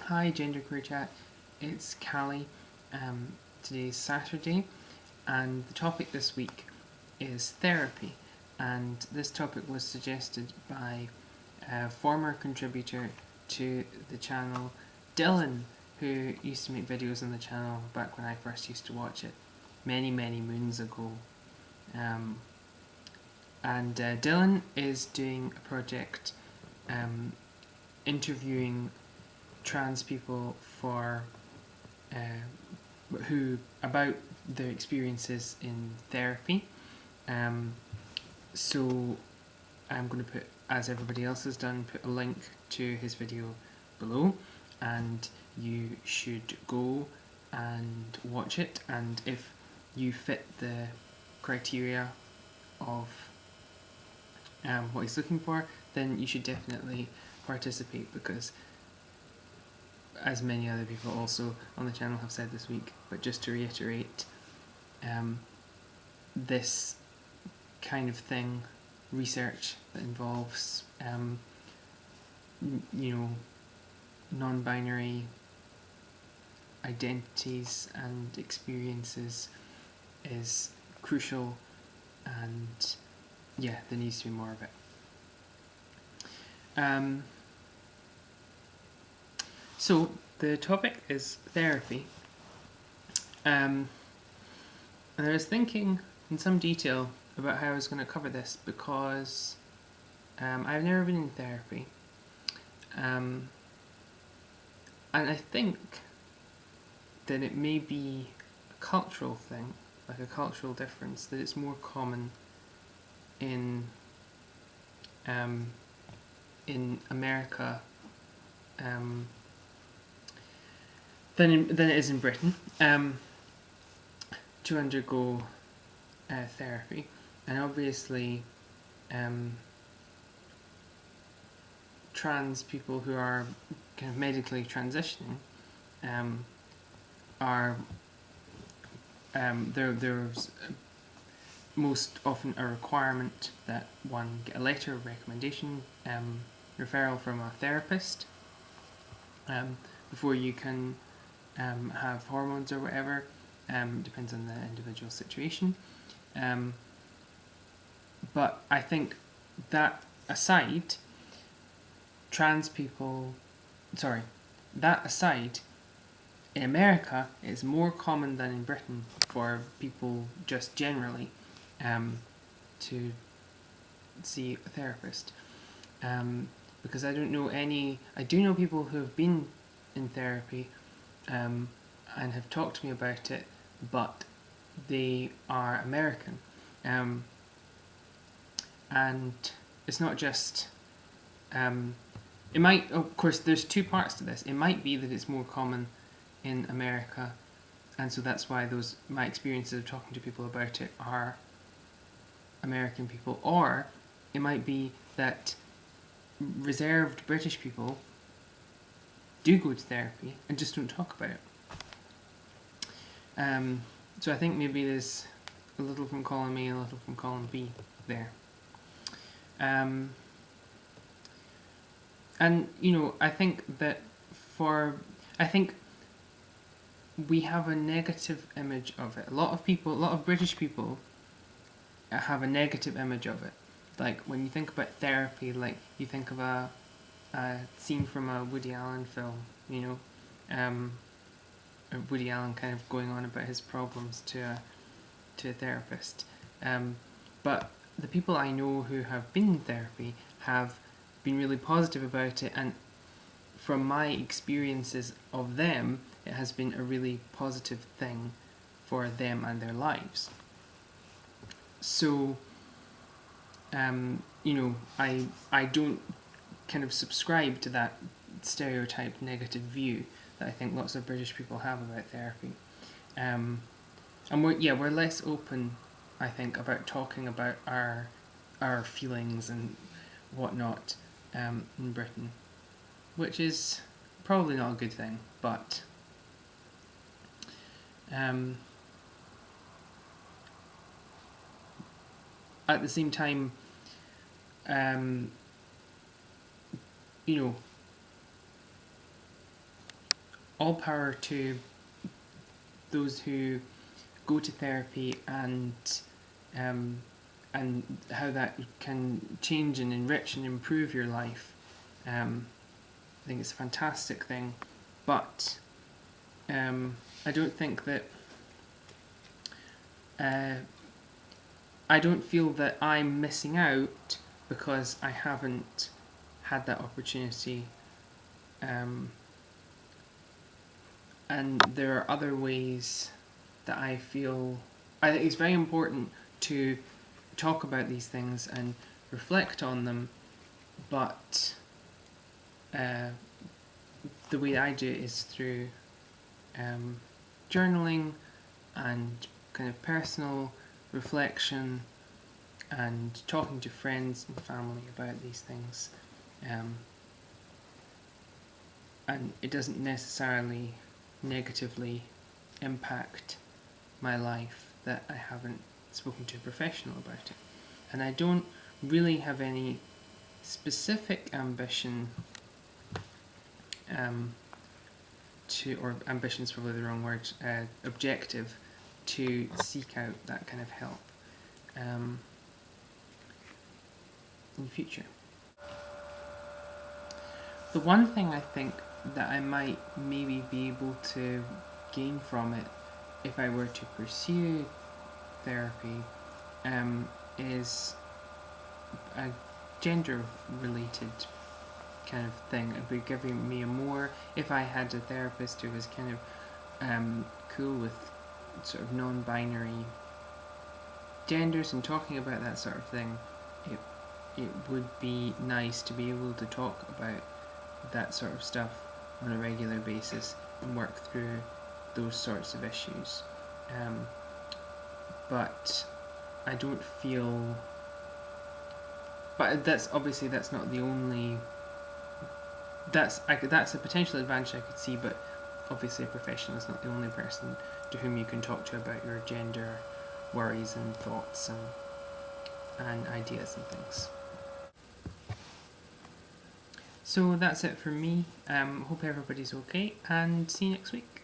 Hi Genderqueerchat, it's Callie. Today's Saturday, and the topic this week is therapy. And this topic was suggested by a former contributor to the channel, Dylan, who used to make videos on the channel back when I first used to watch it, many moons ago. Dylan is doing a project interviewing trans people for who about their experiences in therapy. So I'm going to put, as everybody else has done, put a link to his video below, and you should go and watch it. And if you fit the criteria of what he's looking for, then you should definitely participate, because as many other people also on the channel have said this week, but just to reiterate, this kind of thing, research that involves non-binary identities and experiences is crucial, and yeah, there needs to be more of it. So the topic is therapy, and I was thinking in some detail about how I was going to cover this, because I've never been in therapy, and I think that it may be a cultural thing, like a cultural difference, that it's more common in America than it is in Britain, to undergo therapy. And obviously trans people who are kind of medically transitioning are there's most often a requirement that one get a letter of recommendation, referral from a therapist, before you can have hormones or whatever. Depends on the individual situation. But I think that aside, in America it's more common than in Britain for people just generally to see a therapist. Because I do know people who have been in therapy and have talked to me about it, but they are American. And it's not just it might, of course there's two parts to this. It might be that it's more common in America, and so that's why my experiences of talking to people about it are American people, or it might be that reserved British people do go to therapy and just don't talk about it. So I think maybe there's a little from column A and a little from column B there. And I think that we have a negative image of it. A lot of British people have a negative image of it. Like when you think about therapy, like you think of a scene from a Woody Allen film, Woody Allen kind of going on about his problems to a therapist. But the people I know who have been in therapy have been really positive about it, and from my experiences of them, it has been a really positive thing for them and their lives. So, I don't kind of subscribe to that stereotyped negative view that I think lots of British people have about therapy. And we're less open, I think, about talking about our feelings and whatnot in Britain, which is probably not a good thing, but at the same time, all power to those who go to therapy, and how that can change and enrich and improve your life. I think it's a fantastic thing, but I don't think that I don't feel that I'm missing out because I haven't had that opportunity. And there are other ways that I think it's very important to talk about these things and reflect on them, but the way I do it is through journaling and kind of personal reflection and talking to friends and family about these things. And it doesn't necessarily negatively impact my life that I haven't spoken to a professional about it. And I don't really have any specific ambition or ambition's probably the wrong word, objective to seek out that kind of help in the future. The one thing I think that I might maybe be able to gain from it if I were to pursue therapy is a gender related kind of thing. It would be giving me if I had a therapist who was kind of cool with sort of non-binary genders and talking about that sort of thing, it would be nice to be able to talk about that sort of stuff on a regular basis and work through those sorts of issues. But I don't feel... But that's not the only... That's a potential advantage I could see, but obviously a professional is not the only person to whom you can talk to about your gender worries and thoughts and ideas and things. So that's it from me. Hope everybody's okay, and see you next week.